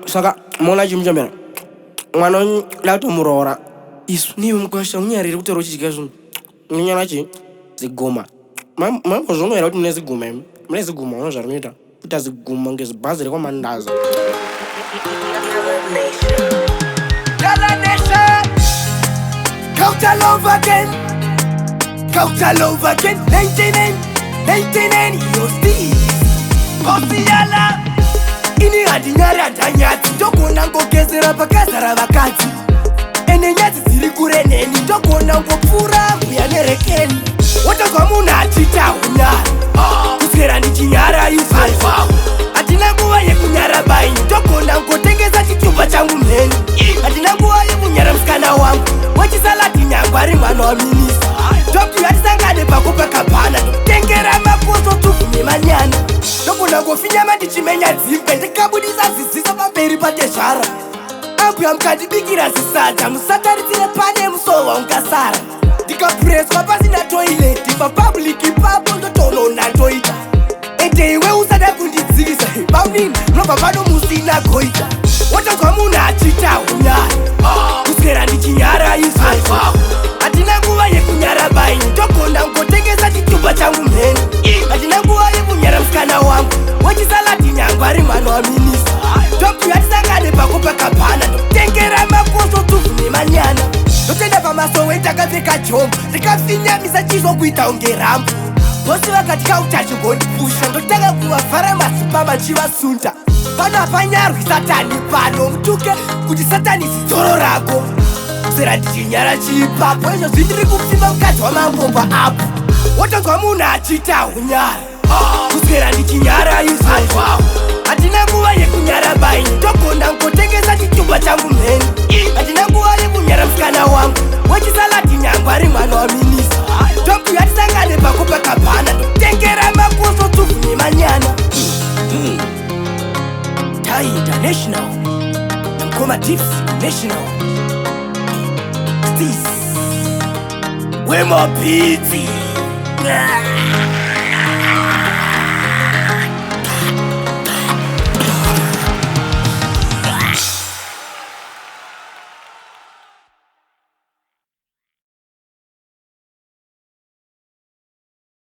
Saka mona chimchambera mwana latomurora isu niwe mkwasha unyariri kutoro chidya zvino unyana chi ziguma mambo zvonoera kuti mune ziguma imi mune ziguma uno zvarunoita kuita ziguma ngezibhazi rekwamandaza Culture love again, culture love again. 99, yo Steve Kosiyala. Ini hadinyari handanyati ndogona ngogezera pakazara vakadzi ene nyadzi dziri kure neni ndogona ngopfuura mbuya nerekeni wotozwa munhu achita unyari kuswera ndichinyara izvezvo hatina nguva yekunyara baini ndogona ngotengesa chitumba changu mheni hatina nguva yekunyara musikana wangu wechisalati nyangu ari mwana waminisa ndokuti hatisangane pako pakabhana ndokutengera makoso tubvu nemanyana ndogona ngofinyama ndichimenya dzimbe ndikabudisa ziziso pamberi patezvara ambuya mukandibikira zisadza musataritsire pane musova ungasara ndikapureswa pasina toileti papabuliki papo ndotonona ndoita ende iwe usada kundidzivisa paunini munobva pano musina goita wotozwa munhu achita unyari kuswera ndichinyara izvezvo hatina nguva yekunyara baini ndogona ngotengesa chitumba changu mheni hatina nguva yekunyara musikana wangu wechisalati nyangu ari mwana waminisa ndokuti hatisangane pako pakabhana ndokutengera makoso tubvu nemanyana ndotenda pamasowe ndakapfeka jombo ndikafinyamisa chizokuita unge rambo vosi vakati kautachingondipusha ndotanga kuvavhara masipamba chivasunda pano hapanyarwi satani pano mutuke kuti satani zidzoro rako sera ndichinyara chiipapo izvozvi ndiri kupfima mukadzi wamangomba apo wotozwa munhu achita unyari kuswera ndichinyara izvezvo hatina nguva yekunyara baini ndogona ngotengesa chitumba changu mheni hatina nguva yekunyara musikana wangu wechisalati nyangu ari mwana waminisa ndokuti hatisangane pako pakabhana ndokutengera makoso tubvu nemanyana Tai International Mkoma Tips National Stis Wemo Pizzi